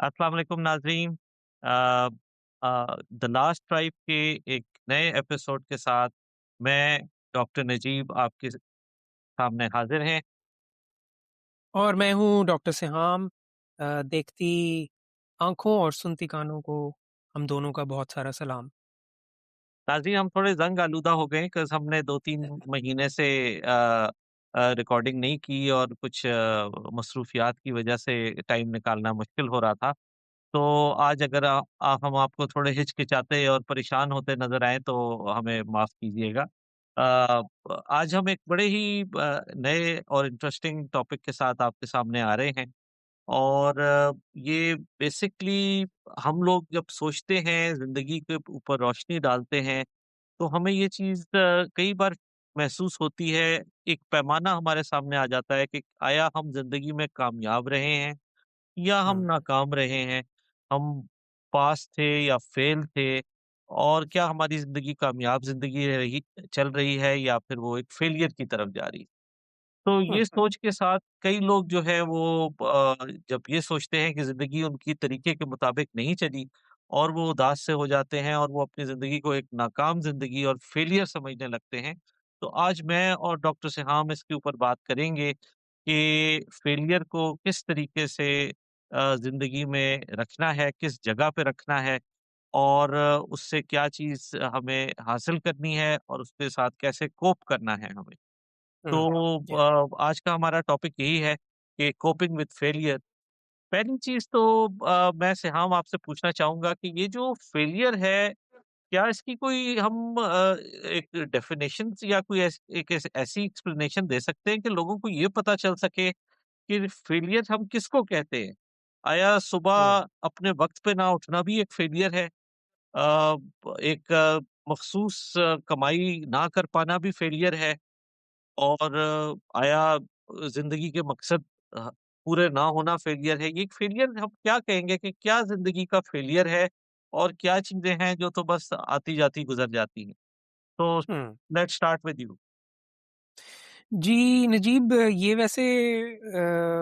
अस्सलाम वालेकुम नाज़रीन। द लास्ट ट्राइब के एक नए एपिसोड के साथ मैं डॉक्टर नजीब आपके सामने हाजिर हैं। और मैं हूँ डॉक्टर सिहाम। देखती आँखों और सुनती कानों को हम दोनों का बहुत सारा सलाम। नाज़रीन, हम थोड़े ज़ंग आलूदा हो गए बिकॉज़ हमने 2-3 महीने से रिकॉर्डिंग नहीं की और कुछ मसरूफ़ियात की वजह से टाइम निकालना मुश्किल हो रहा था। तो आज अगर हम आपको थोड़े हिचकिचाते और परेशान होते नज़र आएँ तो हमें माफ़ कीजिएगा। आज हम एक बड़े ही नए और इंटरेस्टिंग टॉपिक के साथ आपके सामने आ रहे हैं। और ये बेसिकली हम लोग जब सोचते हैं, ज़िंदगी के ऊपर रोशनी डालते हैं, तो हमें ये चीज़ कई बार महसूस होती है, एक पैमाना हमारे सामने आ जाता है कि आया हम ज़िंदगी में कामयाब रहे हैं या हम हुँ, नाकाम रहे हैं, हम पास थे या फेल थे, और क्या हमारी ज़िंदगी कामयाब ज़िंदगी रही चल रही है या फिर वो एक फेलियर की तरफ जा रही है। तो हुँ, ये सोच के साथ कई लोग जो है वो जब ये सोचते हैं कि ज़िंदगी उनकी तरीके के मुताबिक नहीं चली और वो उदास से हो जाते हैं और वो अपनी ज़िंदगी को एक नाकाम ज़िंदगी और फेलियर समझने लगते हैं। तो आज मैं और डॉक्टर सिहाम इसके ऊपर बात करेंगे कि फेलियर को किस तरीके से ज़िंदगी में रखना है, किस जगह पे रखना है और उससे क्या चीज़ हमें हासिल करनी है और उसके साथ कैसे कोप करना है हमें। हुँ, तो या आज का हमारा टॉपिक यही है कि कोपिंग विद फेलियर। पहली चीज़ तो मैं सिहाम आपसे पूछना चाहूँगा कि ये जो फेलियर है, क्या इसकी कोई हम एक डेफिनेशन या कोई ऐसी एक्सप्लेनेशन दे सकते हैं कि लोगों को ये पता चल सके कि फेलियर हम किसको कहते हैं? आया हुँ, सुबह अपने वक़्त पे ना उठना भी एक फेलियर है? एक मखसूस कमाई ना कर पाना भी फेलियर है? और आया ज़िंदगी के मकसद पूरे ना होना फेलियर है? ये फेलियर हम क्या कहेंगे कि क्या ज़िंदगी का फेलियर है और क्या चीज़ें हैं जो तो बस आती-जाती गुज़र जाती हैं? तो हुँ। Let's start with you. जी, नजीब, ये वैसे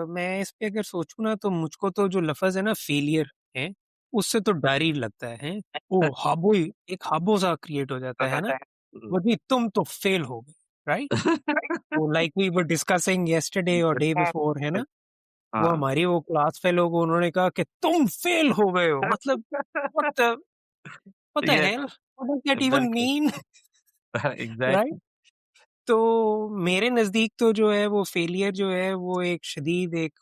मैं इस पे अगर सोचूँ ना तो मुझको तो जो लफ़्ज़ है ना फ़ेलियर हैं, उससे तो डर ही लगता है, हैं? वो हाबो ही एक हाबो सा क्रिएट हो जाता है ना? हुँ। वो जी तुम तो फ़ेल हो गए, राइट? वो like we were discussing yesterday और डे बिफोर, है ना? वो हाँ। हमारी वो क्लास फेलो को उन्होंने कहा कि तुम फेल हो गए हो, मतलब व्हाट द व्हाट द ये hello? What does that even बिल्कुल। मीन? राइट? एग्ज़ैक्टली। तो मेरे नज़दीक तो जो है वो फेलियर जो है वो एक शदीद एक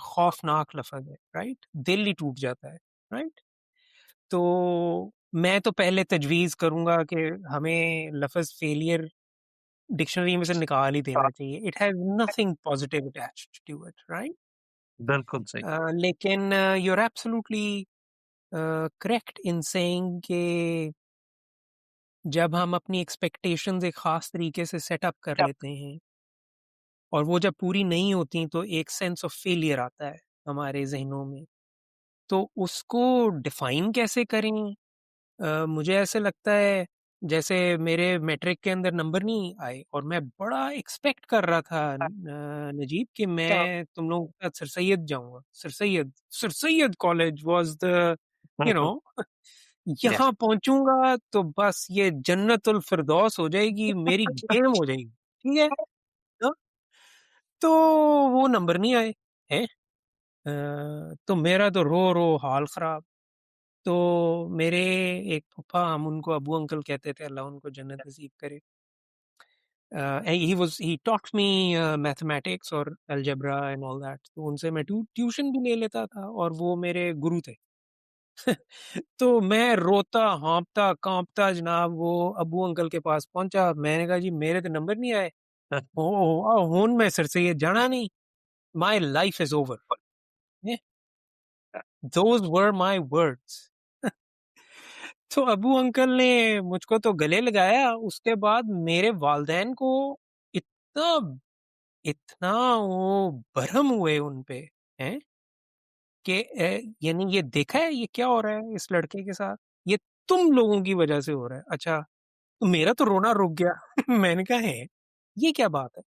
खौफनाक लफ़्ज़ है, राइट? दिल ही टूट जाता है, राइट? तो मैं तो पहले तजवीज़ करूँगा कि हमें लफ़्ज़ फेलियर डिक्शनरी में से निकाल ही देना चाहिए। It has nothing positive attached to it, right? बिल्कुल सही। लेकिन you are absolutely correct in saying कि जब हम अपनी एक्सपेक्टेशंस एक ख़ास तरीके से सेट अप कर लेते हैं और वो जब पूरी नहीं होती तो एक सेंस ऑफ फेलियर आता है हमारे ज़हनों में। तो उसको डिफ़ाइन कैसे करें? मुझे ऐसे लगता है जैसे मेरे मैट्रिक के अंदर नंबर नहीं आए और मैं बड़ा एक्सपेक्ट कर रहा था नजीब कि मैं तुम लोगों के साथ सर सैयद जाऊँगा। Sir Syed college was the you know yes. यहाँ पहुँचूँगा तो बस ये जन्नतुल फ़िरदौस हो जाएगी, मेरी गेम हो जाएगी, ठीक है? हाँ, तो वो नंबर नहीं आए, हैं? तो मेरा तो रो-रो हाल ख़राब। तो मेरे एक फूफा, हम उनको अबू अंकल कहते थे, अल्लाह उनको जन्नत नसीब करे। ही टॉट मी मैथमेटिक्स और अलजेब्रा एंड ऑल दैट। तो उनसे मैं ट्यूशन भी ले लेता था और वो मेरे गुरु थे। तो मैं रोता, हाँफता, काँपता जनाब वो अबू अंकल के पास पहुँचा। मैंने कहा जी मेरे तो नंबर नहीं आए। हुन मैं सर सैयद जाना नहीं। My life is over. Those were my words. तो अबू अंकल ने मुझको तो गले लगाया, उसके बाद मेरे वालिदैन को इतना इतना वो बरहम हुए उन पे, हैं? कि यानी ये देखा है ये क्या हो रहा है इस लड़के के साथ? ये तुम लोगों की वजह से हो रहा है। अच्छा, तो मेरा तो रोना रुक गया। मैंने कहा है, ये क्या बात है?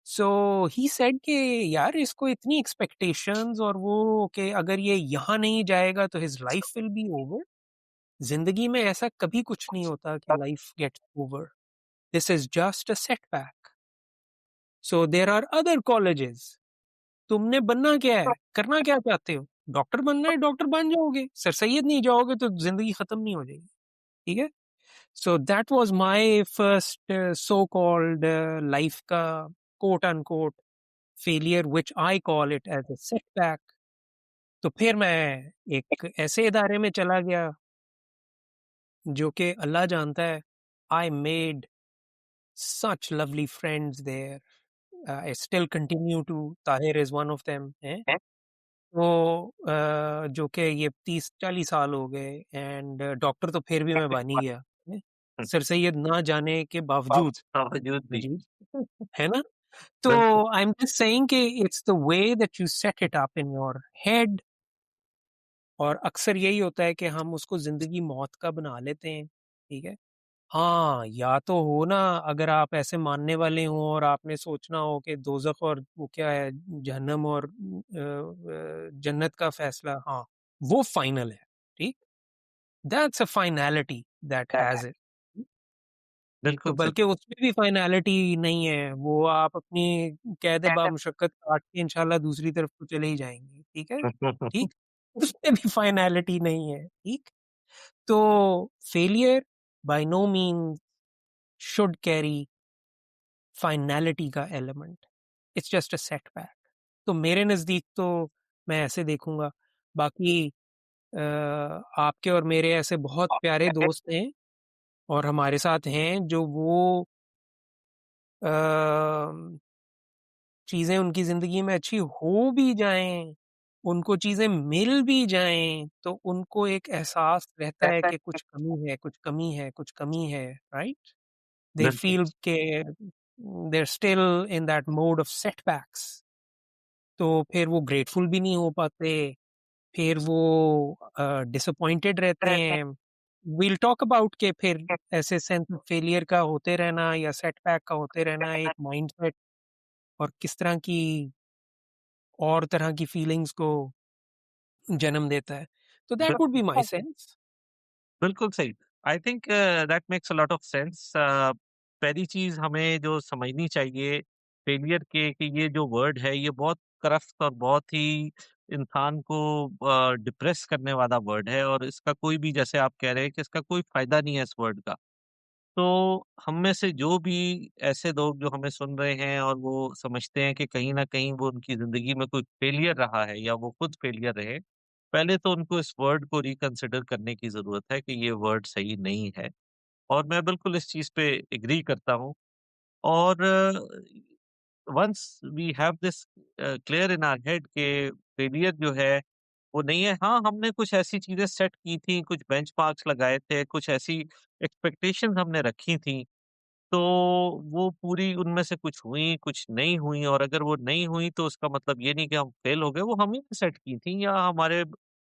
सो ही सेड कि यार इसको इतनी एक्सपेक्टेशंस और वो कि अगर ये यहाँ नहीं जाएगा तो his life will be over. जिंदगी में ऐसा कभी कुछ नहीं होता कि life gets over. This is just a setback. So there are other colleges. तुमने बनना क्या है, करना क्या चाहते हो? डॉक्टर बनना है, डॉक्टर बन जाओगे। सर सैयद नहीं जाओगे तो जिंदगी खत्म नहीं हो जाएगी। ठीक है। So that was my first so called life का quote unquote failure which I call it as a setback. तो फिर मैं एक ऐसे इदारे में चला गया जो कि अल्लाह जानता है, I made such lovely friends there. I still continue to, Tahir is one of them है। तो जो कि ये 30-40 साल हो गए एंड डॉक्टर तो फिर भी मैं बन ही गया है? सर सैयद ना जाने के बावजूद। बावजूद भी। जी, है ना? तो बिल्कुल, आई एम जस्ट सेइंग कि it's the way that you set it up in your head. और अक्सर यही होता है कि हम उसको ज़िंदगी मौत का बना लेते हैं, ठीक है? हाँ, या तो हो ना, अगर आप ऐसे मानने वाले हों और आपने सोचना हो कि दोज़ख और वो क्या है, जहन्नम और जन्नत का फ़ैसला, हाँ, वो फ़ाइनल है, ठीक? That's a finality that has it. तो बिल्कुल सही। बल्कि उसमें भी फाइनैलिटी नहीं है, वो आप अपनी कैद बामुशक्कत काट के इंशाल्लाह दूसरी तरफ तो चले ही जाएँगे, ठीक है? ठीक? उसमें भी फाइनैलिटी नहीं है, ठीक? तो failure by no means should carry finality का element. It's just a setback. तो मेरे नज़दीक तो मैं ऐसे देखूँगा। बाकी आपके और मेरे ऐसे बहुत प्यारे दोस्त हैं और हमारे साथ हैं जो वो अ, चीज़ें उनकी ज़िंदगी में अच्छी हो भी जाएँ, उनको चीज़ें मिल भी जाएँ, तो उनको एक एहसास रहता है कि कुछ कमी है, कुछ कमी है, कुछ कमी है, राइट? They बिल्कुल, feel कि they're still in that mode of setbacks। तो फिर वो ग्रेटफुल भी नहीं हो पाते, फिर वो डिसअपॉइंटेड रहते हैं। वील टॉक अबाउट के फिर ऐसे सेंस ऑफ फेलियर का होते रहना या सेटबैक का होते रहना एक माइंडसेट और किस तरह की और तरह की फीलिंग्स को जन्म देता है। तो that would be my sense. बिल्कुल सही। I think that makes a lot of sense. पहली चीज़ हमें जो समझनी चाहिए फेलियर के कि ये जो वर्ड है ये बहुत करप्ट और बहुत ही इंसान को डिप्रेस करने वाला वर्ड है और इसका कोई भी जैसे आप कह रहे हैं कि इसका कोई फ़ायदा नहीं है इस वर्ड का। तो हम में से जो भी ऐसे लोग जो हमें सुन रहे हैं और वो समझते हैं कि कहीं न कहीं वो उनकी ज़िंदगी में कोई फेलियर रहा है या वो खुद फेलियर रहे, पहले तो उनको इस वर्ड को रिकंसिडर करने की ज़रूरत है कि ये वर्ड सही नहीं है। और मैं बिल्कुल इस चीज़ पे एग्री करता हूँ और once we have this clear in our head कि फेलियर जो है वो नहीं है। हाँ, हमने कुछ ऐसी चीज़ें सेट की थी, कुछ बेंचमार्क्स लगाए थे, कुछ ऐसी एक्सपेक्टेशंस हमने रखी थी तो वो पूरी उनमें से कुछ हुई, कुछ नहीं हुई और अगर वो नहीं हुई तो उसका मतलब ये नहीं कि हम फेल हो गए, वो हम ही ने सेट की थी या हमारे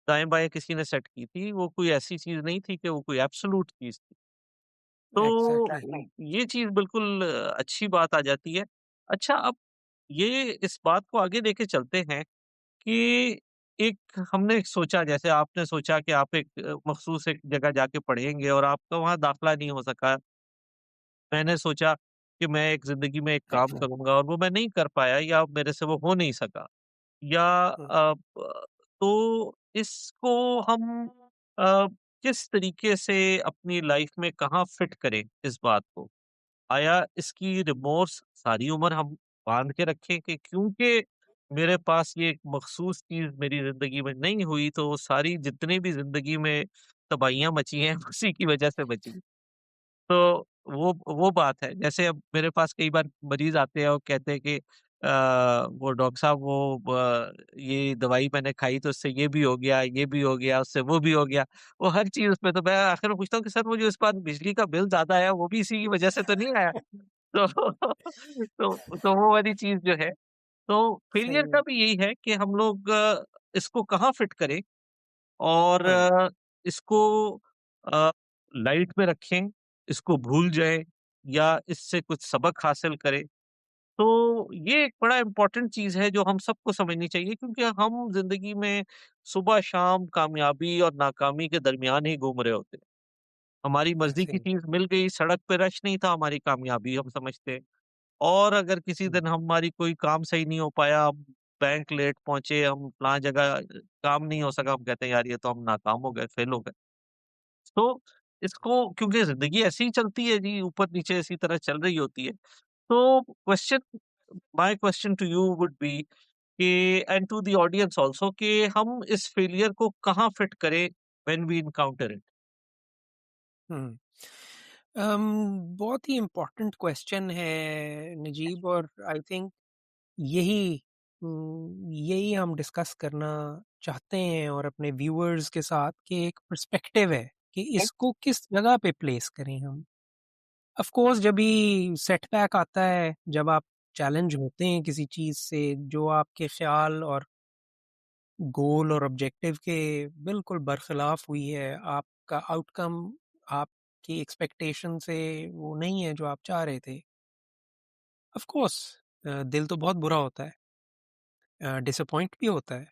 दाएँ-बाएँ किसी ने सेट की थी, वो कोई ऐसी चीज़ नहीं थी कि वो कोई एब्सोल्यूट चीज़ थी। तो एग्ज़ैक्टली। ये चीज़ बिल्कुल अच्छी बात आ जाती है। अच्छा अब ये इस बात को आगे लेके चलते हैं कि एक हमने एक सोचा जैसे आपने सोचा कि आप एक मखसूस एक जगह जाके पढ़ेंगे और आपका वहाँ दाखिला नहीं हो सका। मैंने सोचा कि मैं एक ज़िंदगी में एक काम करूँगा और वो मैं नहीं कर पाया या मेरे से वो हो नहीं सका या हुँ, तो इसको हम अ, किस तरीके से अपनी लाइफ़ में कहाँ फ़िट करें इस बात को? आया इसकी रिमोर्स सारी उम्र हम बाँध के रखें कि क्योंकि मेरे पास ये एक मख़सूस चीज़ मेरी ज़िंदगी में नहीं हुई, तो वो सारी जितनी भी ज़िंदगी में तबाहियाँ मची हैं, उसी की वज़ह से बची। तो वो बात है। जैसे अब मेरे पास कई बार मरीज़ आते हैं और कहते हैं कि वो डॉक्टर साहब वो ये दवाई मैंने खाई तो उससे ये भी हो गया, ये भी हो गया, उससे वो भी हो गया। वो हर चीज़ उसमें तो मैं आखिर में पूछता हूँ कि सर मुझे इस बार बिजली का बिल ज़्यादा आया, वो भी इसी की वज़ह से तो नहीं आया? तो तो वो वाली चीज़ जो है, तो फेलियर सही का है। भी यही है कि हम लोग इसको कहाँ फिट करें और हाँ जी। इसको अ, लाइट में रखें, इसको भूल जाएँ या इससे कुछ सबक हासिल करें। तो ये एक बड़ा इम्पोर्टेंट चीज़ है जो हम सबको समझनी चाहिए, क्योंकि हम ज़िंदगी में सुबह-शाम कामयाबी और नाकामी के दरमियान ही घूम रहे होते हैं। हमारी मर्ज़ी की एग्ज़ैक्ट चीज़ मिल गई, सड़क पे रश नहीं था, हमारी कामयाबी हम समझते। और अगर किसी हुँ, दिन हमारी कोई काम सही नहीं हो पाया, हम बैंक लेट पहुँचे, हम फलाँ जगह काम नहीं हो सका, हम कहते हैं यार ये तो हम नाकाम हो गए, फेल हो गए। तो इसको, क्योंकि ज़िंदगी ऐसे ही चलती है जी, ऊपर-नीचे इसी तरह चल रही होती है। तो my question to you would be कि and to the audience also, कि हम इस फेलियर को कहाँ फिट करें व्हेन वी एनकाउंटर इट? हुँ। बहुत ही इम्पोर्टेंट क्वेश्चन है नजीब, और आई थिंक यही यही हम डिस्कस करना चाहते हैं और अपने व्यूअर्स के साथ, कि एक पर्सपेक्टिव है कि इसको किस जगह पे प्लेस करें हम। ऑफ कोर्स जब भी सेटबैक आता है, जब आप चैलेंज होते हैं किसी चीज़ से जो आपके ख़्याल और गोल और ऑब्जेक्टिव के बिल्कुल बरखिलाफ़ हुई है, आपका आउटकम आपकी एक्सपेक्टेशन से वो नहीं है जो आप चाह रहे थे। ऑफ कोर्स दिल तो बहुत बुरा होता है, डिसअपॉइंट भी होता है।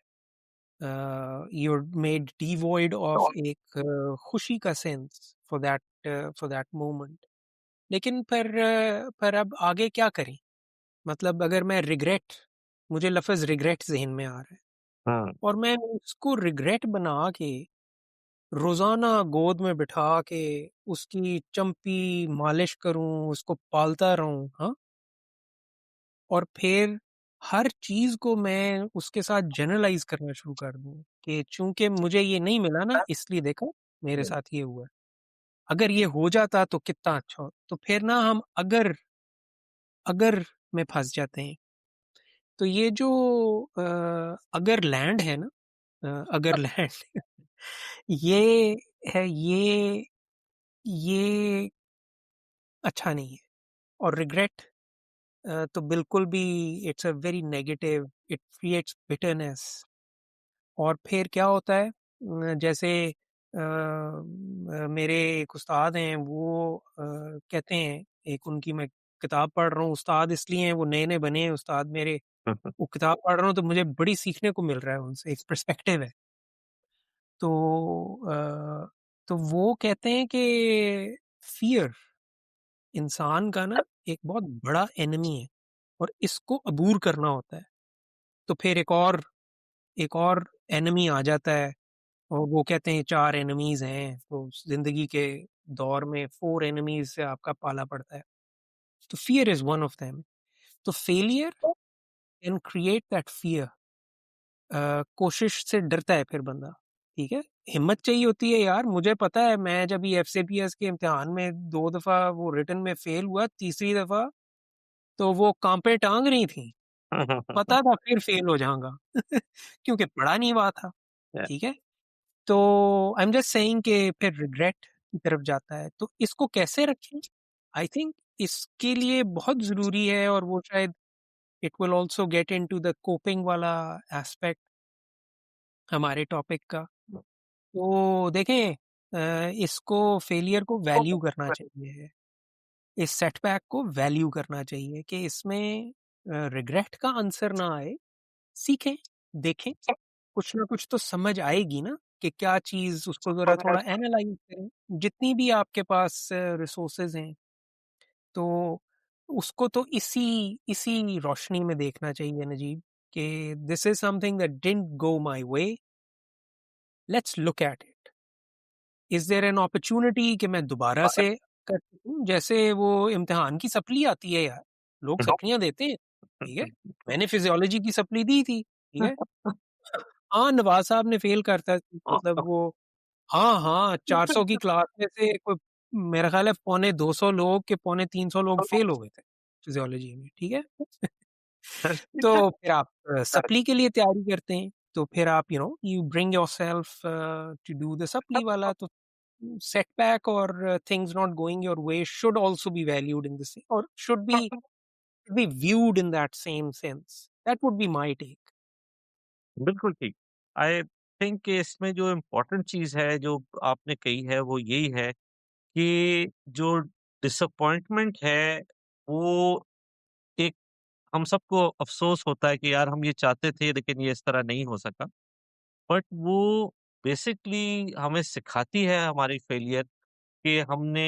You're made devoid of एक खुशी का सेंस फॉर दैट मोमेंट। लेकिन पर अब आगे क्या करें? मतलब अगर मैं रिग्रेट, मुझे लफ्ज़ रिग्रेट ज़हन में आ रहा है, हाँ। और मैं उसको रिग्रेट बना के रोज़ाना गोद में बिठा के उसकी चंपी मालिश करूँ, उसको पालता रहूँ, हाँ? और फिर हर चीज़ को मैं उसके साथ जनरलाइज़ करना शुरू कर दूँ कि चूँकि मुझे ये नहीं मिला ना, इसलिए देखो मेरे साथ ये हुआ है। अगर ये हो जाता तो कितना अच्छा हो। तो फिर ना हम अगर में फँस जाते हैं। तो ये जो अगर लैंड है ना, अगर लैंड ये ये अच्छा नहीं है। और रिग्रेट तो बिल्कुल भी, it's a very negative, it creates bitterness. और फिर क्या होता है, जैसे मेरे एक उस्ताद हैं, वो कहते हैं, एक उनकी मैं किताब पढ़ रहा हूँ, उस्ताद इसलिए हैं, वो नए-नए बने हैं उस्ताद मेरे, वो किताब पढ़ रहा हूँ तो मुझे बड़ी सीखने को मिल रहा है उनसे, एक पर्सपेक्टिव है। तो तो वो कहते हैं कि फ़ियर इंसान का ना एक बहुत बड़ा एनिमी है, और इसको अबूर करना होता है। तो फिर एक और एनिमी आ जाता है, और वो कहते हैं 4 एनिमीज़ हैं, तो ज़िंदगी के दौर में 4 एनिमीज़ से आपका पाला पड़ता है। तो fear is one of them. तो failure can create that fear. कोशिश से डरता है फिर बंदा, ठीक है? हिम्मत चाहिए होती है यार, मुझे पता है मैं जब ये एफसीपीएस के इम्तिहान में 2 दफ़ा वो रिटन में फ़ेल हुआ, तीसरी दफ़ा तो वो काँपे टाँग रही थी। पता था फिर फ़ेल हो जाऊँगा क्योंकि पढ़ा नहीं हुआ था, ठीक है? तो आई एम जस्ट सेइंग कि फिर रिग्रेट की तरफ जाता है, तो इसको कैसे रखें? आई थिंक इसके लिए बहुत ज़रूरी है, और वो शायद it will also get into the coping वाला एस्पेक्ट हमारे टॉपिक का। तो देखें, इसको फेलियर को वैल्यू करना चाहिए, इस सेटबैक को वैल्यू करना चाहिए कि इसमें रिग्रेट का आंसर ना आए, सीखें, देखें, कुछ ना कुछ तो समझ आएगी ना कि क्या चीज़, उसको ज़रा थोड़ा एनालाइज़ करें, जितनी भी आपके पास रिसोर्सेज़ हैं, तो उसको तो इसी इसी रोशनी में देखना चाहिए नजीब, कि this is something that didn't go my way, let's look at it. Is there an opportunity कि मैं दोबारा से कर सकूँ? जैसे वो इम्तिहान की सप्ली आती है यार, लोग सप्लियाँ देते हैं, ठीक है? मैंने फिज़ियोलॉजी की सप्ली दी थी, ठीक है? हाँ, नवाज़ साहब ने फ़ेल करता, मतलब वो, हाँ, हाँ, 400 की क्लास में से कोई, मेरा ख़्याल है पौने 200 लोग के पौने 300 लोग फ़ेल हो गए थे फिज़ियोलॉजी में, ठीक है? तो फिर आप सप्ली के लिए तैयारी करते हैं, तो फिर आप you bring yourself to do the supply वाला, तो setback or things not going your way should also be valued in the same, or should be viewed in that same sense. That would be my take. बिल्कुल ठीक। आई think कि इसमें जो important चीज़ है, जो आपने कही है, वो यही है कि जो डिसअपॉइंटमेंट है, वो एक हम सबको अफ़सोस होता है कि यार हम ये चाहते थे लेकिन ये इस तरह नहीं हो सका। बट वो बेसिकली हमें सिखाती है हमारी फेलियर कि हमने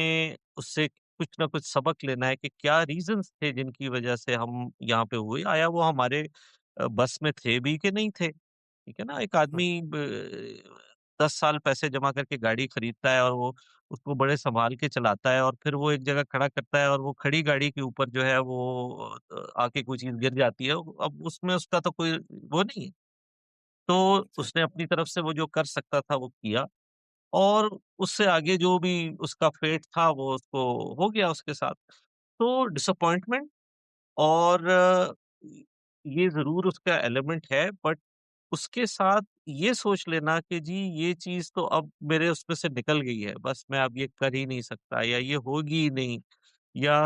उससे कुछ ना कुछ सबक लेना है कि क्या रीज़न्स थे जिनकी वज़ह से हम यहाँ पे हुए। आया वो हमारे बस में थे भी कि नहीं थे। ठीक है ना? एक हुँ, आदमी 10 साल पैसे जमा करके गाड़ी खरीदता है और वो उसको बड़े सँभाल के चलाता है और फिर वो एक जगह खड़ा करता है और वो खड़ी गाड़ी के ऊपर जो है वो आके कोई चीज़ गिर जाती है। अब उसमें उसका तो कोई वो नहीं है। तो उसने एग्ज़ैक्टली। अपनी तरफ से वो जो कर सकता था वो किया और उससे आगे जो भी उसका फेट था वो उसको हो गया उसके साथ। तो डिसअपॉइंटमेंट और ये ज़रूर उसका एलिमेंट है बट उसके साथ ये सोच लेना कि जी ये चीज़ तो अब मेरे उसमें से निकल गई है, बस मैं अब ये कर ही नहीं सकता या ये होगी ही नहीं या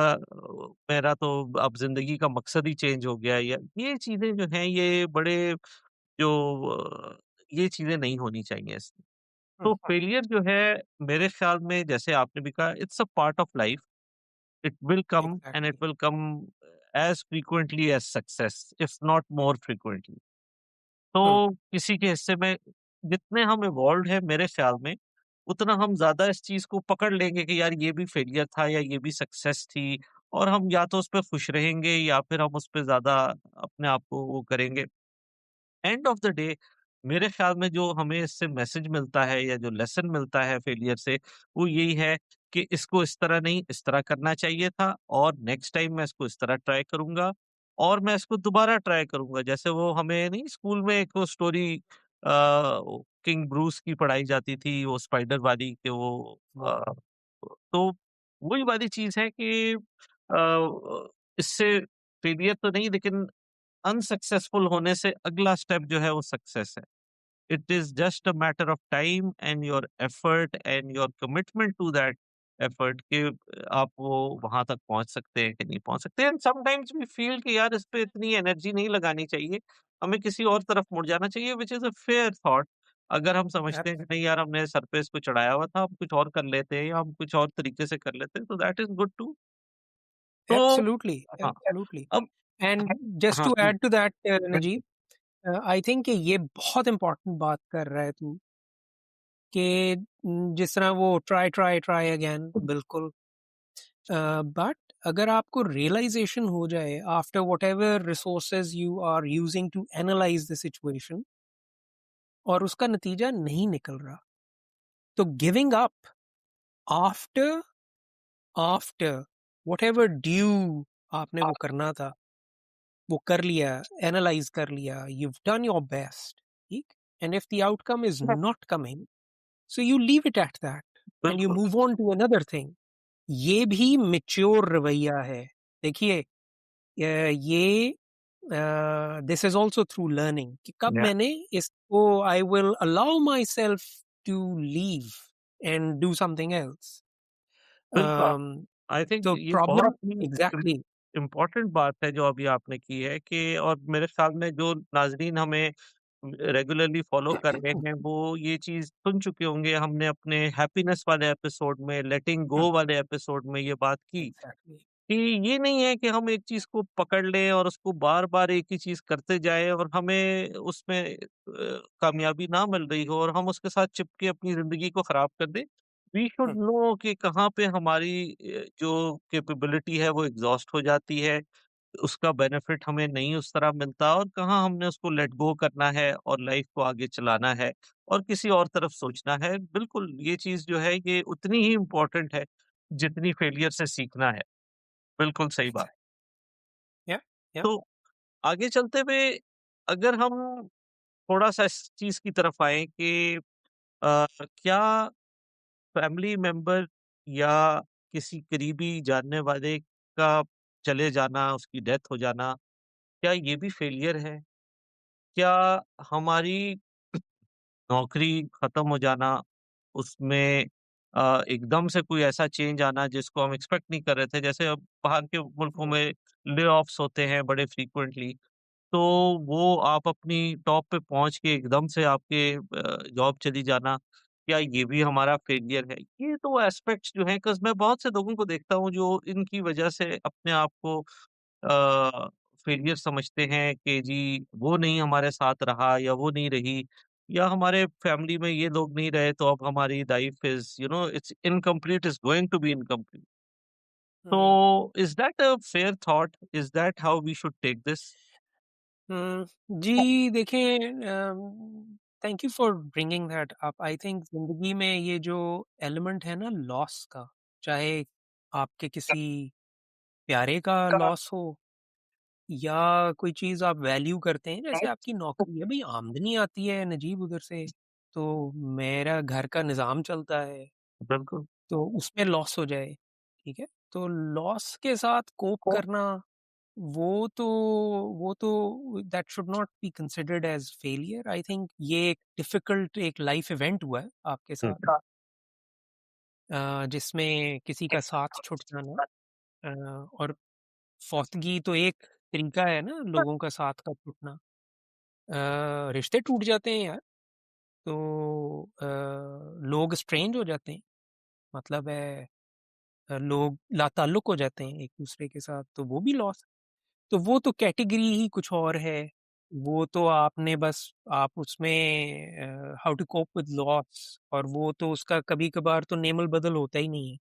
मेरा तो अब ज़िंदगी का मकसद ही चेंज हो गया है या ये चीज़ें जो हैं ये बड़े जो ये चीज़ें नहीं होनी चाहिए इसमें। हुँ, तो फेलियर जो है मेरे ख़्याल में जैसे आपने भी कहा it's a part of life, it will come and exactly. It will come as frequently as success if not more frequently. हुँ, तो किसी के हिस्से में जितने हम इवॉल्व्ड हैं मेरे ख़्याल में, उतना हम ज़्यादा इस चीज़ को पकड़ लेंगे कि यार ये भी फेलियर था या ये भी सक्सेस थी और हम या तो उसपे खुश रहेंगे या फिर हम उसपे ज़्यादा अपने आप को वो करेंगे। एंड ऑफ द डे मेरे ख्याल में जो हमें इससे मैसेज मिलता है या जो लेसन मिलता है फेलियर से वो यही है कि इसको इस तरह नहीं इस तरह करना चाहिए था और नेक्स्ट टाइम मैं इसको इस तरह ट्राई करूंगा और मैं इसको दोबारा ट्राई करूंगा जैसे वो हमें नहीं स्कूल में एक वो स्टोरी किंग ब्रूस की पढ़ाई जाती थी वो स्पाइडर वाली कि वो वो तो वही वाली चीज है कि इससे फेलियर तो नहीं लेकिन अनसक्सेसफुल होने से अगला स्टेप जो है वो सक्सेस है। It is just a matter of time and your effort and your commitment to that effort कि आप वो वहाँ तक पहुँच सकते हैं कि नहीं पहुँच सकते एंड समटाइम्स वी फील कि यार इस पे इतनी एनर्जी नहीं लगानी चाहिए, हमें किसी और तरफ मुड़ जाना चाहिए which is a fair thought. अगर हम समझते हैं कि नहीं एब्सोल्यूटली, यार हमने सर पे इसको चढ़ाया हुआ था, हम कुछ और कर लेते हैं या हम कुछ और तरीके से कर लेते हैं तो दैट इज़ गुड टू। तो एब्सोल्यूटली, हाँ, एब्सोल्यूटली। अब एंड जस्ट हाँ, to please add to that बिल्कुल। नजीब, आई थिंक कि ये बहुत इम्पोर्टेंट बात कर रहा है तू कि जिस तरह वो ट्राई, ट्राई, ट्राई अगेन बिल्कुल। बट अगर आपको रियलाइज़ेशन हो जाए after whatever resources you are using to analyse the situation और उसका नतीजा नहीं निकल रहा, तो giving up after after whatever due आपने वो करना था, वो कर लिया, एनालाइज़ कर लिया, you've done your best, ठीक? And if the outcome is not coming, so you leave it at that and you बिल्कुल, move on to another thing. ये भी मैच्योर रवैया है। देखिए ये this is also through learning कि कब या मैंने इसको I will allow myself to leave and do something else. बिल्कुल। अम, आई थिंक तो ये प्रॉब्लम बहुत ही एग्ज़ैक्टली। इम्पोर्टेंट बात है जो अभी आपने की है कि और मेरे ख्याल में जो नाज़रीन हमें रेगुलरली फ़ॉलो कर रहे हैं, वो ये चीज़ सुन चुके होंगे। हमने अपने हैप्पीनेस वाले एपिसोड में, लेटिंग हुँ, गो वाले एपिसोड में ये बात की एग्ज़ैक्टली, कि ये नहीं है कि हम एक चीज़ को पकड़ लें और उसको बार-बार एक ही चीज़ करते जाएँ और हमें उसमें कामयाबी ना मिल रही हो और हम उसके साथ चिपके अपनी ज़िंदगी को ख़राब कर दें। वी शुड हुँ, नो कि कहाँ पे हमारी जो कैपेबिलिटी है वो एग्ज़ॉस्ट हो जाती है, उसका बेनिफिट हमें नहीं उस तरह मिलता और कहाँ हमने उसको लेट गो करना है और लाइफ़ को आगे चलाना है और किसी और तरफ सोचना है। बिल्कुल, ये चीज़ जो है ये उतनी ही इम्पोर्टेंट है, जितनी फेलियर से सीखना है। बिल्कुल सही बात। एग्ज़ैक्ट या, या, तो आगे चलते हुए अगर हम थोड़ा-सा इस चीज़ की तरफ आएँ कि क्या फैमिली मेंबर या किसी करीबी जानने वाले का चले जाना, उसकी डेथ हो जाना, क्या ये भी फेलियर है? क्या हमारी नौकरी खत्म हो जाना, उसमें एकदम से कोई ऐसा चेंज आना जिसको हम एक्सपेक्ट नहीं कर रहे थे, जैसे अब बाहर के मुल्कों हुँ, में ले-ऑफ्स होते हैं बड़े फ्रीक्वेंटली, तो वो आप अपनी टॉप पे पहुँच के एकदम से आपके जॉब चली जाना, क्या ये भी हमारा फेलियर है? ये तो एस्पेक्ट्स जो हैं 'cause मैं बहुत से लोगों को देखता हूँ जो इनकी वजह से अपने आप को फेलियर समझते हैं कि जी वो नहीं हमारे साथ रहा या वो नहीं रही या हमारे फैमिली में ये लोग नहीं रहे तो अब हमारी life is it's incomplete, is going to be incomplete. Hmm. So, is that a fair thought? Is that how we should take this? जी देखिए, thank you for bringing that up. I think ज़िंदगी में ये जो element है ना loss का, चाहे आपके किसी प्यारे का लॉस हो या कोई चीज़ आप वैल्यू करते हैं, जैसे आपकी नौकरी है, भई आमदनी आती है नजीब उधर से, तो मेरा घर का निज़ाम चलता है, बिल्कुल। तो उसमें लॉस हो जाए, ठीक है? तो लॉस के साथ कोप करना, वो तो वो तो that should not be considered as failure. I think ये एक डिफ़िकल्ट एक लाइफ़ इवेंट हुआ है आपके हुँ, साथ, जिसमें किसी का साथ छूट जाना, और फौतगी तो एक तरीका है ना लोगों का साथ का छूटना। रिश्ते टूट जाते हैं यार, तो लोग स्ट्रेंज हो जाते हैं, मतलब है लोग लाताल्लुक हो जाते हैं एक-दूसरे के साथ, तो वो भी लॉस है। तो वो तो कैटेगरी ही कुछ और है। वो तो आपने बस आप उसमें how to cope with loss, और वो तो उसका कभी-कभार तो नेमल-बदल होता ही नहीं है।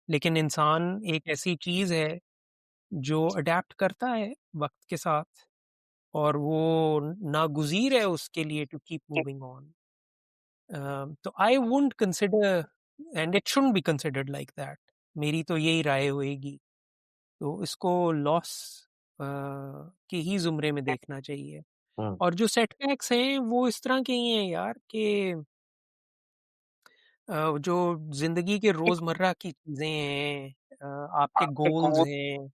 लेकिन इंसान एक ऐसी चीज़ है जो अडैप्ट करता है वक़्त के साथ, और वो नागुज़ीर है उसके लिए टू कीप मूविंग ऑन। तो I wouldn't consider, and it shouldn't be considered like that. मेरी तो यही राय होएगी। तो इसको लॉस के ही ज़ुमरे में देखना चाहिए। हुँ, और जो सेटबैक्स हैं वो इस तरह के ही हैं यार कि जो ज़िंदगी के रोज़मर्रा की चीज़ें हैं, आपके गोल्स हैं,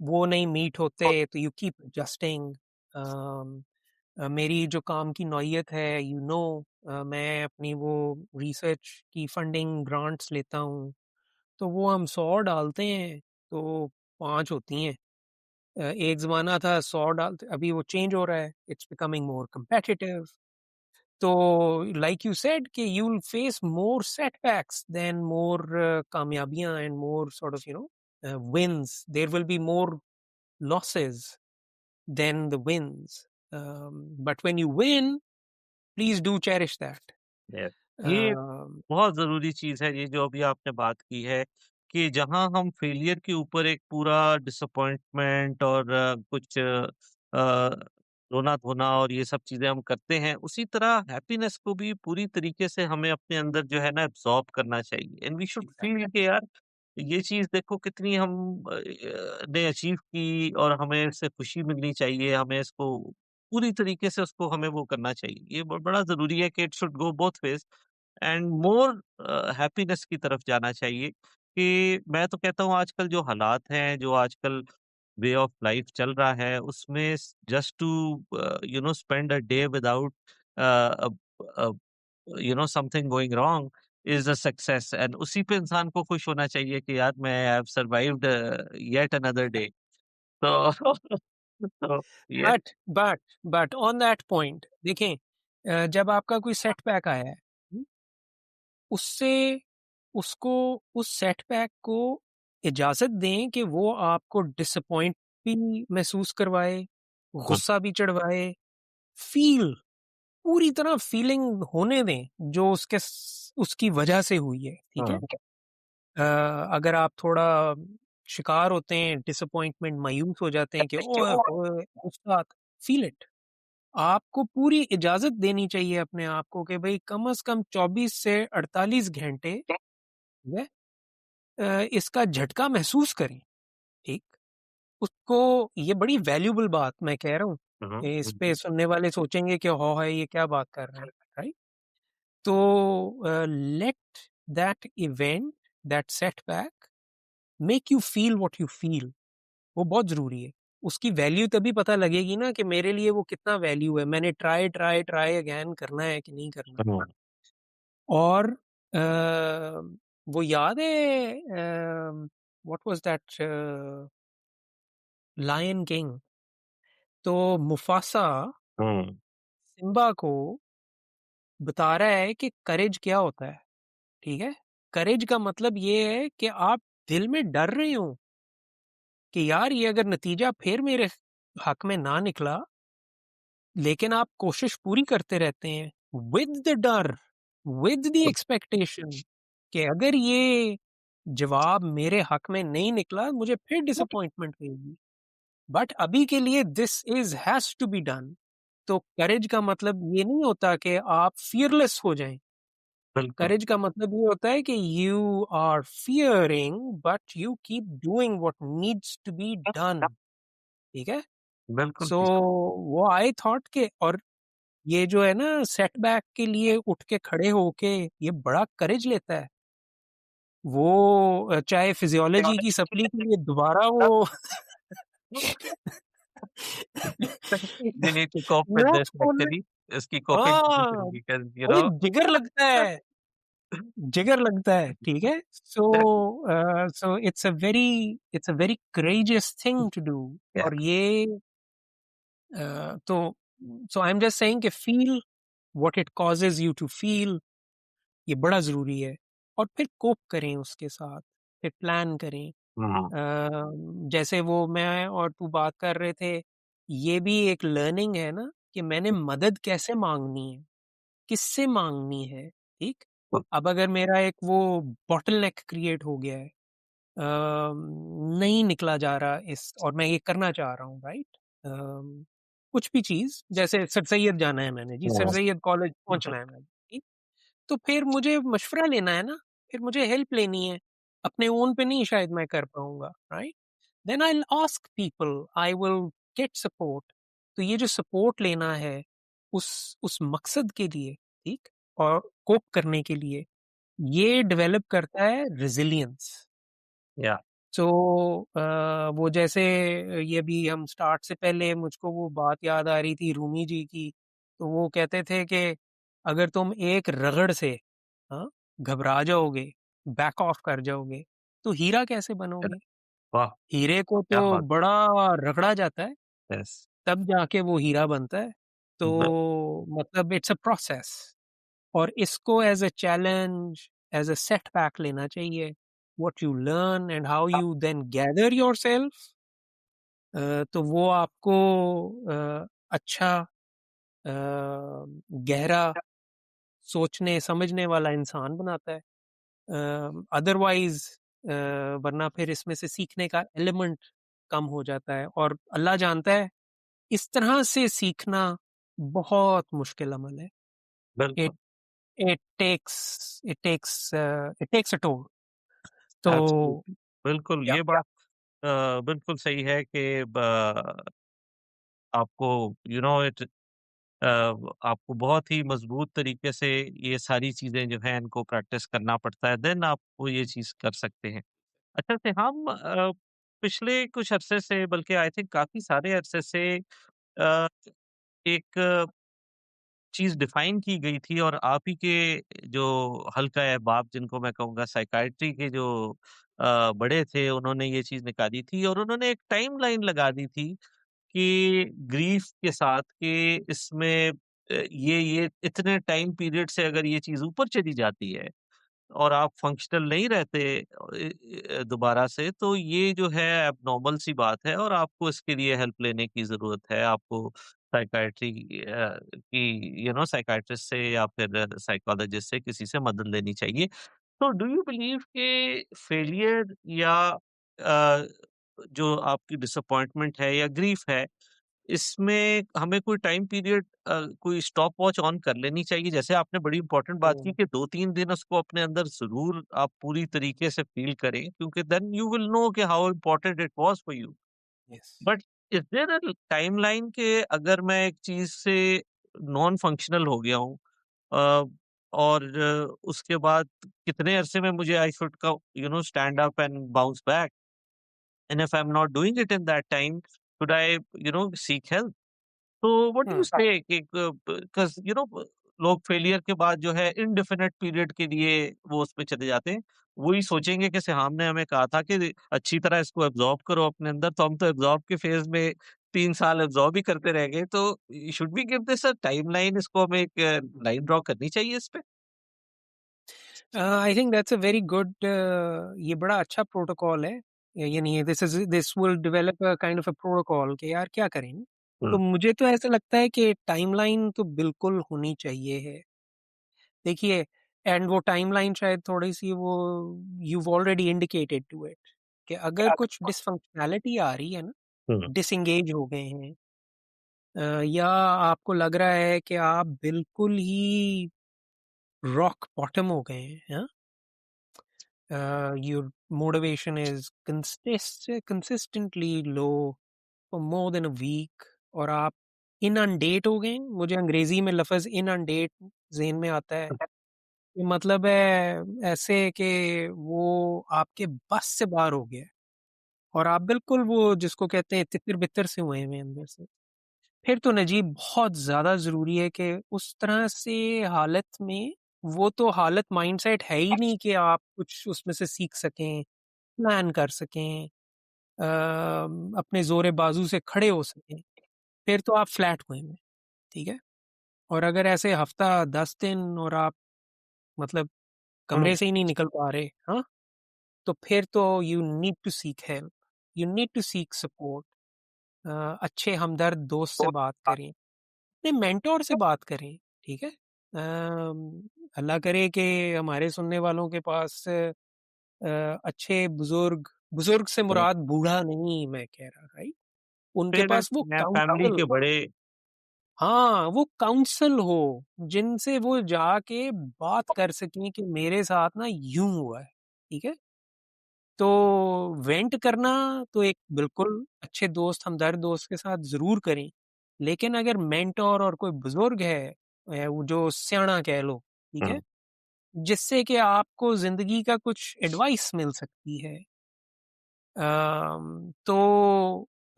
वो नहीं मीट होते तो यू कीप एडजस्टिंग। अम, मेरी जो काम की नौइयत है, मैं अपनी वो रिसर्च की फंडिंग ग्रांट्स लेता हूँ, तो वो हम 100 डालते हैं तो 5 होती हैं। एक ज़माना था 100 डालते, अभी वो चेंज हो रहा है, इट्स बिकमिंग मोर कम्पेटिटिव। तो लाइक यू सेड कि you will face more setbacks than more कामयाबियाँ and more sort of wins. There will be more losses than the wins. But when you win, please do cherish that. Yes. ये अ, बहुत ज़रूरी चीज़ है ये जो अभी आपने बात की है कि जहाँ हम फेलियर के ऊपर एक पूरा डिसअपॉइंटमेंट और कुछ रोना-धोना और ये सब चीज़ें हम करते हैं, उसी तरह हैप्पीनेस को भी पूरी तरीके से हमें अपने अंदर जो है ना एब्ज़ॉर्ब करना चाहिए and we should feel exactly. कि यार ये चीज़ देखो कितनी हम ने अचीव की और हमें इससे खुशी मिलनी चाहिए, हमें इसको पूरी तरीके से उसको हमें वो करना चाहिए। ये बड़ा ज़रूरी है कि it should go both ways and more happiness की तरफ जाना चाहिए कि मैं तो कहता हूँ आजकल जो हालात हैं, जो आजकल वे ऑफ लाइफ चल रहा है, उसमें just to spend a day without something going wrong is a success and उसी पे इंसान को खुश होना चाहिए कि यार मैं have survived yet another day. तो तो ये but but but on that point देखें, जब आपका कोई सेटबैक आया है, उससे उसको उस सेटबैक को इजाज़त दें कि वो आपको डिसअपॉइंट भी महसूस करवाए, हुँ, गुस्सा भी चढ़वाए, फ़ील पूरी तरह फ़ीलिंग होने दें, जो उसकी वजह से हुई है, ठीक है? हुँ, अगर आप थोड़ा शिकार होते हैं डिसअपॉइंटमेंट, मायूस हो जाते हैं कि ओए होए! गुस्सा, फ़ील इट। आपको पूरी इजाज़त देनी चाहिए अपने आप को कि भई कम से कम 24 से 48 घंटे जो है, इसका झटका महसूस करें, ठीक? उसको, ये बड़ी वैल्यूएबल बात मैं कह रहा हूँ। हुँ, इस पे हुँ, सुनने वाले सोचेंगे कि हौ है ये क्या बात कर रहे हैं, राइट? तो let that event, that setback make you feel what you feel, वो बहुत ज़रूरी है। उसकी वैल्यू तभी पता लगेगी ना कि मेरे लिए वो कितना वैल्यू है, मैंने ट्राई, ट्राई, ट्राई अगेन करना है कि नहीं करना। हुँ, और वो याद है what was that lion king, तो मुफासा हुँ, सिम्बा को बता रहा है कि करेज क्या होता है, ठीक है? करेज का मतलब ये है कि आप दिल में डर रहे हो कि यार ये अगर नतीजा फिर मेरे हक में ना निकला, लेकिन आप कोशिश पूरी करते रहते हैं विद द डर, विद द एक्सपेक्टेशन कि अगर ये जवाब मेरे हक में नहीं निकला मुझे फिर डिसअपॉइंटमेंट होगी, बट अभी के लिए this is has to be done. तो करेज का मतलब ये नहीं होता कि आप फियरलेस हो जाएं। बिल्कुल, करेज का मतलब ये होता है कि you are fearing but you keep doing what needs to be done. ठीक है। बिल्कुल, सो वो आई थॉट के, और ये जो है ना सेटबैक के लिए उठ के खड़े होके ये बड़ा करेज लेता है। वो चाहे फिजियोलॉजी की सप्ली के लिए दोबारा वो you need to cope with note this खोलने, actually. इसकी coping हाँ, because भाई जिगर लगता है, जिगर लगता है। ठीक है। So that so it's a very courageous thing to do. yeah, और ये तो so I am just saying कि feel what it causes you to feel, ये बड़ा ज़रूरी है। और फिर कोप करें उसके साथ, फिर प्लान करें। हुँ, जैसे वो मैं और तू बात कर रहे थे, ये भी एक लर्निंग है ना कि मैंने मदद कैसे माँगनी है, किससे माँगनी है, ठीक? अब अगर मेरा एक वो बॉटलनेक क्रिएट हो गया है, नहीं निकला जा रहा इस, और मैं ये करना चाह रहा हूँ, राइट? कुछ भी चीज़, जैसे सर सैयद जाना है मैंने, जी, सर हुँ, सैयद कॉलेज पहुँचना है मैंने, ठीक? तो फिर मुझे मशवरा लेना है ना, फिर मुझे हेल्प लेनी है। अपने ओन पे नहीं शायद मैं कर पाऊँगा, right? Then I will ask people, I will get support. तो ये जो सपोर्ट लेना है उस मकसद के लिए, ठीक? और कोप करने के लिए, ये डेवलप करता है रेज़िलियंस। yeah, सो वो जैसे ये भी हम स्टार्ट से पहले मुझको वो बात याद आ रही थी रूमी जी की। तो वो कहते थे कि अगर तुम एक रगड़ से, हाँ, घबरा जाओगे, बैक ऑफ कर जाओगे, तो हीरा कैसे बनोगे? वाह! हीरे को क्या तो बात बड़ा रगड़ा जाता है, है। यस, तब जाके वो हीरा बनता है। ब तो मतलब इट्स अ प्रोसेस, और इसको as a challenge, as a setback लेना चाहिए। What you learn and how you then gather yourself, तो वो आपको अच्छा, गहरा सोचने समझने वाला इंसान बनाता है। अदरवाइज वरना फिर इसमें से सीखने का एलिमेंट कम हो जाता है, और अल्लाह जानता है इस तरह से सीखना बहुत मुश्किल अमल है। बिल्कुल, it it takes a toll. तो एब्सोल्युटली, बिल्कुल, या ये बात बिल्कुल सही है कि ब आपको यू नो इट आपको बहुत ही मज़बूत तरीके से ये सारी चीज़ें जो हैं इनको प्रैक्टिस करना पड़ता है, देन आप वो ये चीज़ कर सकते हैं। अच्छा से हम पिछले कुछ अरसे से बल्कि आई थिंक काफ़ी सारे अरसे से अ, एक चीज़ डिफ़ाइन की गई थी और आप ही के जो हल्का अहबाब जिनको मैं कहूँगा साइकियाट्री के जो बड़े थे उन्होंने ये चीज़ निकाली थी और उन्होंने एक टाइमलाइन लगा दी थी कि ग्रीफ़ के साथ कि इसमें ये इतने टाइम पीरियड से अगर ये चीज़ ऊपर चली जाती है और आप फंक्शनल नहीं रहते दोबारा से, तो ये जो है एब्नॉर्मल सी बात है और आपको इसके लिए हेल्प लेने की ज़रूरत है। आपको साइकियाट्री की साइकियाट्रिस्ट से या फिर साइकोलॉजिस्ट से किसी से मदद लेनी चाहिए। तो डू यू बिलीव कि फेलियर या जो आपकी डिसअपॉइंटमेंट है या ग्रीफ है इसमें हमें कोई टाइम पीरियड कोई स्टॉप वॉच ऑन कर लेनी चाहिए। जैसे आपने बड़ी इम्पोर्टेंट बात की कि 2-3 दिन उसको अपने अंदर ज़रूर आप पूरी तरीके से फ़ील करें क्योंकि देन यू विल नो कि how important it was for you. Yes. But is there a timeline कि अगर मैं एक चीज़ से नॉन फंक्शनल हो गया हूँ अ, और उसके बाद कितने अरसे में मुझे I should stand up and bounce back and if I am not doing it in that time should I seek help? तो व्हाट डू यू हुँ। से कि बिकॉज़ लोग फेलियर के बाद जो है इंडेफिनिट पीरियड के लिए वो उसमें चले जाते हैं। वही सोचेंगे कि साहब ने हमें कहा था कि अच्छी तरह इसको एब्ज़ॉर्ब करो अपने अंदर, तो हम तो एब्ज़ॉर्ब के फ़ेज़ में 3 साल एब्ज़ॉर्ब ही करते रह गए। तो should we give this a timeline इसको हमें एक लाइन ड्रा करनी चाहिए इस पे? I think that's a very good, ये बड़ा अच्छा प्रोटोकॉल है। यानी this will develop a kind of a protocol कि यार क्या करें? तो हुँ, मुझे तो ऐसा लगता है कि टाइमलाइन तो बिल्कुल होनी चाहिए है। देखिए, एंड वो टाइमलाइन शायद थोड़ी-सी वो you've already indicated to it कि अगर कुछ डिसफंक्शनैलिटी आ रही है ना, हुँ, डिसएंगेज हो गए हैं या आपको लग रहा है कि आप बिल्कुल ही रॉक बॉटम हो गए हैं, हाँ? Your motivation is consistently low for more than a week और आप इनअनडेट हो गए हैं। मुझे अंग्रेज़ी में लफ़्ज़ इनअनडेट ज़हन में आता है। ये मतलब है ऐसे कि वो आपके बस से बाहर हो गया है और आप बिल्कुल वो जिसको कहते हैं तितर-बितर से हुए हुए हैं अंदर से। फिर तो नजीब बहुत ज़्यादा ज़रूरी है कि उस तरह से हालत में वो तो हालत माइंडसेट है ही नहीं कि आप कुछ उसमें से सीख सकें, प्लान कर सकें, अपने ज़ोरे बाज़ू से खड़े हो सकें। फिर तो आप फ्लैट हुए हैं, ठीक है? और अगर ऐसे हफ़्ता 10 दिन और आप मतलब हुँ, कमरे से ही नहीं निकल पा रहे, हाँ? तो फिर तो you need to seek help, you need to seek support. अच्छे हमदर्द दोस्त से बात करें, अपने मेंटर से बात करें, ठीक है? अल्लाह करे कि हमारे सुनने वालों के पास अच्छे बुज़ुर्ग बुज़ुर्ग से हुँ। मुराद बूढ़ा नहीं मैं कह रहा, राइट? उनके पास पेरेंट्स वो या फैमिली काउंसिल के बड़े। हाँ, वो काउंसिल हो, जिनसे वो जाके बात कर सकें कि मेरे साथ ना यूँ हुआ है, ठीक है? तो वेंट करना तो एक बिल्कुल अच्छे दोस्त, हमदर्द दोस्त के साथ ज़रूर करें। लेकिन अगर मेंटर और कोई बुज़ुर्ग है वो जो सयाना कह लो, ठीक है? हुँ, जिससे कि आपको ज़िंदगी का कुछ एडवाइस मिल सकती है।